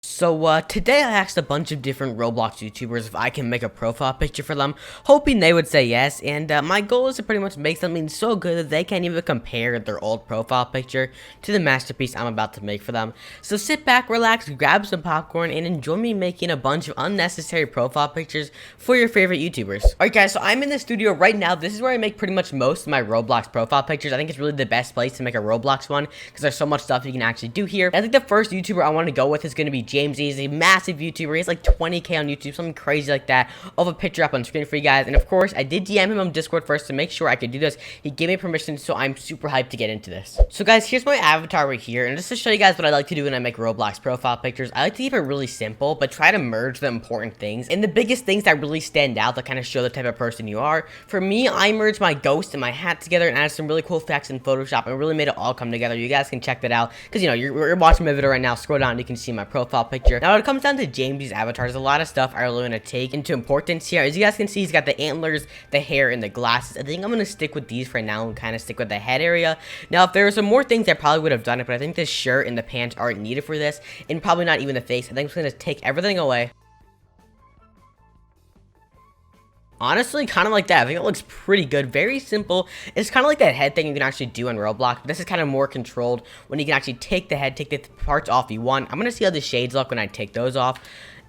Today I asked a bunch of different Roblox YouTubers if I can make a profile picture for them, hoping they would say yes, and my goal is to pretty much make something so good that they can't even compare their old profile picture to the masterpiece I'm about to make for them. So sit back, relax, grab some popcorn, and enjoy me making a bunch of unnecessary profile pictures for your favorite YouTubers. Alright guys, so I'm in the studio right now. This is where I make pretty much most of my Roblox profile pictures. I think it's really the best place to make a Roblox one, because there's so much stuff you can actually do here. I think the first YouTuber I want to go with is going to be James. He's a massive YouTuber. He has like 20k on YouTube, something crazy like that. I'll have a picture up on screen for you guys. And of course, I did DM him on Discord first to make sure I could do this. He gave me permission, so I'm super hyped to get into this. So guys, here's my avatar right here. And just to show you guys what I like to do when I make Roblox profile pictures, I like to keep it really simple, but try to merge the important things and the biggest things that really stand out that kind of show the type of person you are. For me, I merged my ghost and my hat together and added some really cool effects in Photoshop and really made it all come together. You guys can check that out because, you know, you're watching my video right now. Scroll down and you can see my profile picture. Now, when it comes down to James's avatar, there's a lot of stuff I really want to take into importance here. As you guys can see, he's got the antlers, the hair, and the glasses. I think I'm going to stick with these for now and kind of stick with the head area. Now, if there were some more things, I probably would have done it, but I think this shirt and the pants aren't needed for this, and probably not even the face. I think I'm just going to take everything away. Honestly, kind of like that. I think it looks pretty good. Very simple. It's kind of like that head thing you can actually do in Roblox. But this is kind of more controlled when you can actually take the head, take the parts off you want. I'm going to see how the shades look when I take those off.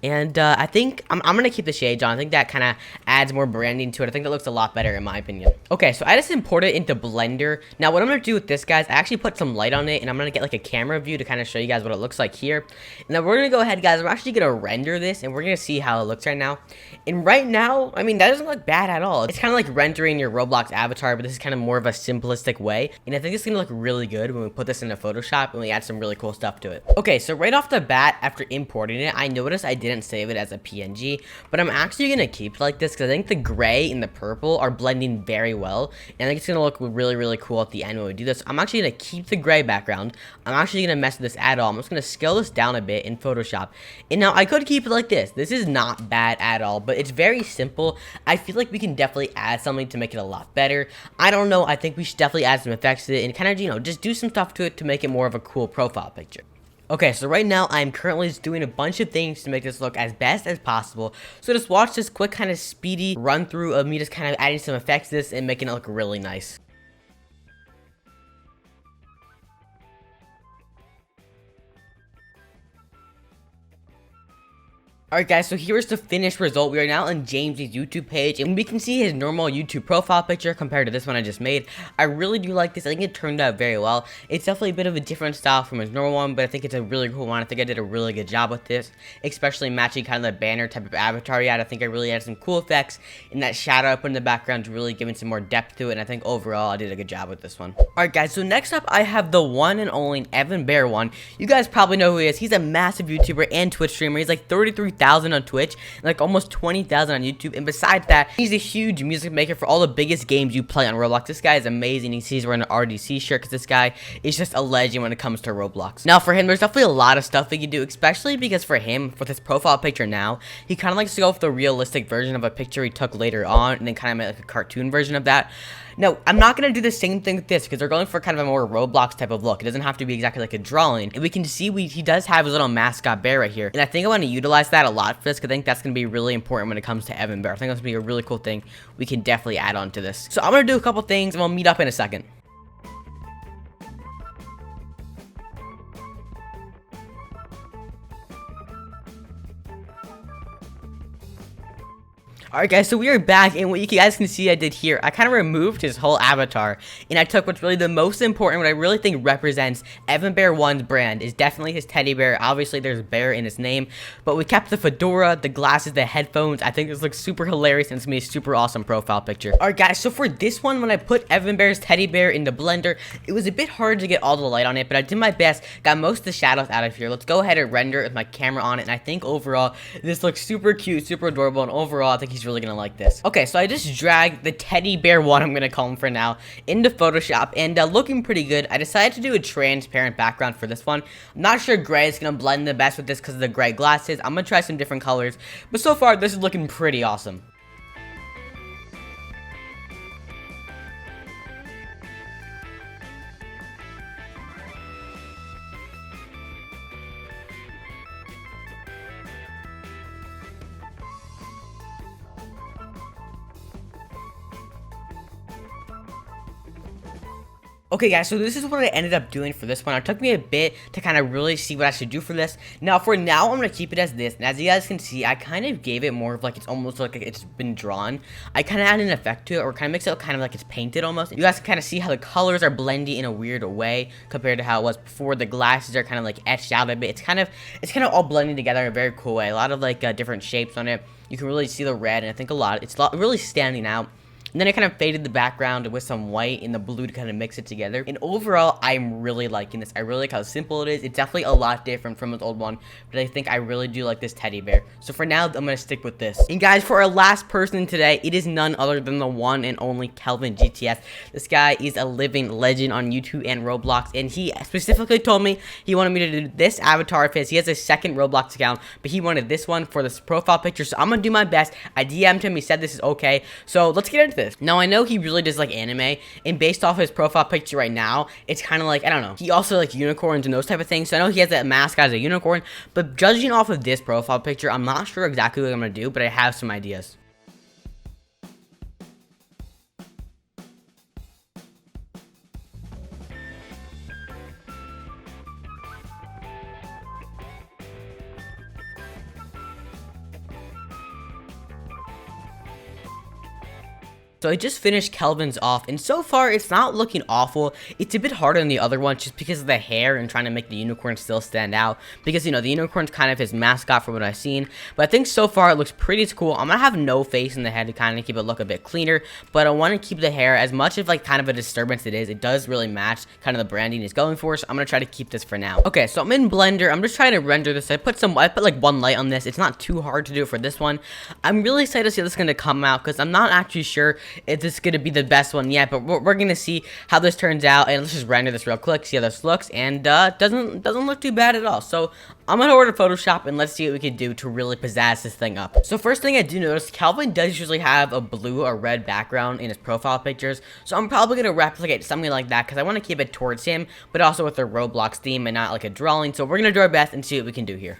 And I think I'm going to keep the shades on. I think that kind of adds more branding to it. I think that looks a lot better in my opinion. Okay, so I just imported it into Blender. Now, what I'm going to do with this, guys, I actually put some light on it. And I'm going to get like a camera view to kind of show you guys what it looks like here. And then we're going to go ahead, guys. We're actually going to render this. And we're going to see how it looks right now. And right now, I mean, that doesn't look bad at all. It's kind of like rendering your Roblox avatar. But this is kind of more of a simplistic way. And I think it's going to look really good when we put this into Photoshop. And we add some really cool stuff to it. Okay, so right off the bat, after importing it, I noticed I didn't save it as a PNG, but I'm actually gonna keep it like this because I think the gray and the purple are blending very well, and I think it's gonna look really, really cool at the end when we do this. I'm actually gonna keep the gray background. I'm actually gonna mess with this at all. I'm just gonna scale this down a bit in Photoshop, and now I could keep it like this. This is not bad at all, but it's very simple. I feel like we can definitely add something to make it a lot better. I don't know. I think we should definitely add some effects to it and kind of, you know, just do some stuff to it to make it more of a cool profile picture. Okay, so right now I'm currently just doing a bunch of things to make this look as best as possible. So just watch this quick kind of speedy run through of me just kind of adding some effects to this and making it look really nice. Alright guys, so here's the finished result. We are now on James's YouTube page, and we can see his normal YouTube profile picture compared to this one I just made. I really do like this. I think it turned out very well. It's definitely a bit of a different style from his normal one, but I think it's a really cool one. I think I did a really good job with this, especially matching kind of the banner type of avatar he had. I think I really added some cool effects, and that shadow I put in the background really giving some more depth to it, and I think overall I did a good job with this one. Alright guys, so next up I have the one and only Evan Bear one. You guys probably know who he is. He's a massive YouTuber and Twitch streamer. He's like 33,000 on Twitch and like almost 20,000 on YouTube, and besides that, he's a huge music maker for all the biggest games you play on Roblox. This guy is amazing. He's wearing an RDC shirt because this guy is just a legend when it comes to Roblox. Now for him, there's definitely a lot of stuff he can do, especially because for him, with his profile picture now, he kind of likes to go with the realistic version of a picture he took later on and then kind of made like a cartoon version of that. Now, I'm not going to do the same thing with this because they're going for kind of a more Roblox type of look. It doesn't have to be exactly like a drawing. And we can see he does have his little mascot bear right here. And I think I want to utilize that a lot for this because I think that's going to be really important when it comes to Evan Bear. I think that's going to be a really cool thing we can definitely add on to this. So I'm going to do a couple things and we'll meet up in a second. Alright guys, so we are back, and what you guys can see I did here, I kind of removed his whole avatar, and I took what's really the most important, what I really think represents Evan Bear 1's brand, is definitely his teddy bear. Obviously there's bear in his name, but we kept the fedora, the glasses, the headphones. I think this looks super hilarious, and it's gonna be a super awesome profile picture. Alright guys, so for this one, when I put Evan Bear's teddy bear in the blender, it was a bit hard to get all the light on it, but I did my best, got most of the shadows out of here. Let's go ahead and render it with my camera on it, and I think overall, this looks super cute, super adorable, and overall, I think he's really gonna like this. Okay, so I just dragged the teddy bear one, I'm gonna call him for now, into Photoshop, and looking pretty good. I decided to do a transparent background for this one. I'm not sure gray is gonna blend the best with this because of the gray glasses. I'm gonna try some different colors, but so far this is looking pretty awesome. Okay guys, so this is what I ended up doing for this one. It took me a bit to kind of really see what I should do for this. Now for now, I'm going to keep it as this. And as you guys can see, I kind of gave it more of like, it's almost like it's been drawn. I kind of added an effect to it, or kind of makes it look kind of like it's painted almost. You guys can kind of see how the colors are blending in a weird way compared to how it was before. The glasses are kind of like etched out a bit. It's kind of all blending together in a very cool way. A lot of like different shapes on it. You can really see the red, and I think it's really standing out. And then I kind of faded the background with some white and the blue to kind of mix it together. And overall, I'm really liking this. I really like how simple it is. It's definitely a lot different from the old one, but I think I really do like this teddy bear. So for now, I'm going to stick with this. And guys, for our last person today, it is none other than the one and only Kelvin GTS. This guy is a living legend on YouTube and Roblox, and he specifically told me he wanted me to do this avatar of his. He has a second Roblox account, but he wanted this one for this profile picture, so I'm going to do my best. I DM'd him. He said this is okay. So let's get into this. Now, I know he really does like anime, and based off his profile picture right now, it's kind of like, I don't know, he also like unicorns and those type of things, so I know he has that mask as a unicorn, but judging off of this profile picture, I'm not sure exactly what I'm going to do, but I have some ideas. So I just finished Kelvin's off, and so far it's not looking awful. It's a bit harder than the other one just because of the hair and trying to make the unicorn still stand out, because, you know, the unicorn's kind of his mascot from what I've seen. But I think so far it looks pretty cool. I'm gonna have no face in the head to kind of keep it look a bit cleaner, but I want to keep the hair as much of like kind of a disturbance it is. It does really match kind of the branding he's going for, so I'm gonna try to keep this for now. Okay, so I'm in Blender. I'm just trying to render this. I put like one light on this. It's not too hard to do for this one. I'm really excited to see how this is gonna come out, because I'm not actually sure if this is going to be the best one yet, but we're going to see how this turns out. And let's just render this real quick, see how this looks, and doesn't look too bad at all. So I'm going to order Photoshop, and let's see what we can do to really pizzazz this thing up. So first thing I do notice, Kelvin does usually have a blue or red background in his profile pictures, so I'm probably going to replicate something like that, because I want to keep it towards him, but also with the Roblox theme and not like a drawing. So we're going to do our best and see what we can do here.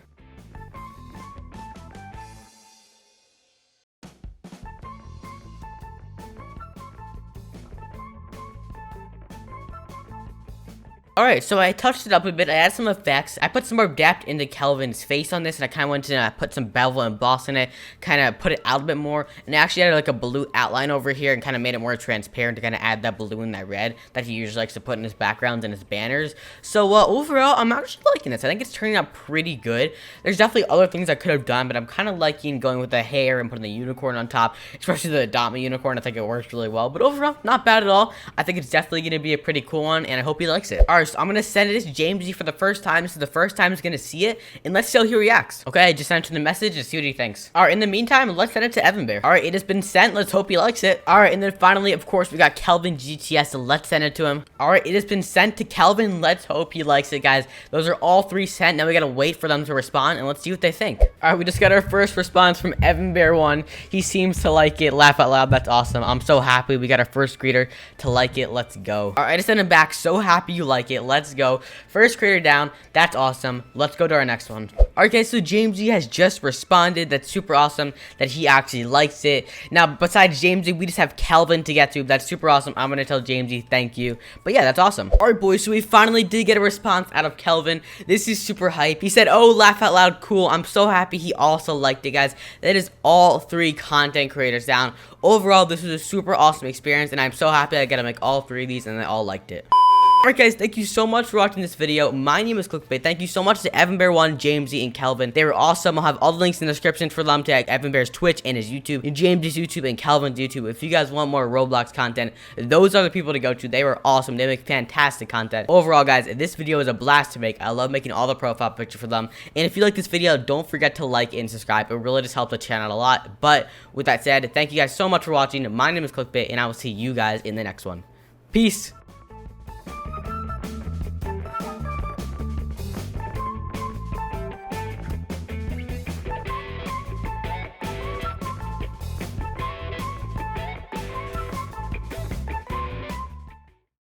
Alright, so I touched it up a bit. I added some effects. I put some more depth into Kelvin's face on this, and I kind of went to put some bevel and emboss in it, kind of put it out a bit more, and I actually added like a blue outline over here and kind of made it more transparent to kind of add that blue and that red that he usually likes to put in his backgrounds and his banners. So overall, I'm actually liking this. I think it's turning out pretty good. There's definitely other things I could have done, but I'm kind of liking going with the hair and putting the unicorn on top, especially the Dama unicorn. I think it works really well, but overall, not bad at all. I think it's definitely going to be a pretty cool one, and I hope he likes it. Alright, so I'm going to send it to Jamesy for the first time. This is the first time he's going to see it, and let's see how he reacts. Okay, I just sent him the message and see what he thinks. Alright, in the meantime, let's send it to Evan Bear. Alright, it has been sent. Let's hope he likes it. Alright, and then finally, of course, we got Kelvin GTS, so let's send it to him. Alright, it has been sent to Kelvin. Let's hope he likes it, guys. Those are all three sent. Now we got to wait for them to respond, and let's see what they think. Alright, we just got our first response from Evan Bear 1. He seems to like it. Laugh out loud. That's awesome. I'm so happy we got our first greeter to like it. Let's go. Alright, I just sent him back. So happy you like it. Let's go. First creator down. That's awesome. Let's go to our next one. Alright guys, so Jamesy has just responded. That's super awesome that he actually likes it. Now, besides Jamesy, we just have Kelvin to get to. That's super awesome. I'm gonna tell Jamesy thank you. But yeah, that's awesome. Alright boys, so we finally did get a response out of Kelvin. This is super hype. He said, oh, laugh out loud, cool. I'm so happy he also liked it, guys. That is all three content creators down. Overall, this was a super awesome experience, and I'm so happy I got to make all three of these, and they all liked it. Alright guys, thank you so much for watching this video. My name is CLICKBAIT. Thank you so much to Evan Bear 1, Jamesy, and Kelvin. They were awesome. I'll have all the links in the description for them to Evan Bear's Twitch and his YouTube, and Jamesy's YouTube and Kelvin's YouTube. If you guys want more Roblox content, those are the people to go to. They were awesome. They make fantastic content. Overall, guys, this video is a blast to make. I love making all the profile picture for them. And if you like this video, don't forget to like and subscribe. It really just helps the channel a lot. But with that said, thank you guys so much for watching. My name is CLICKBAIT, and I will see you guys in the next one. Peace.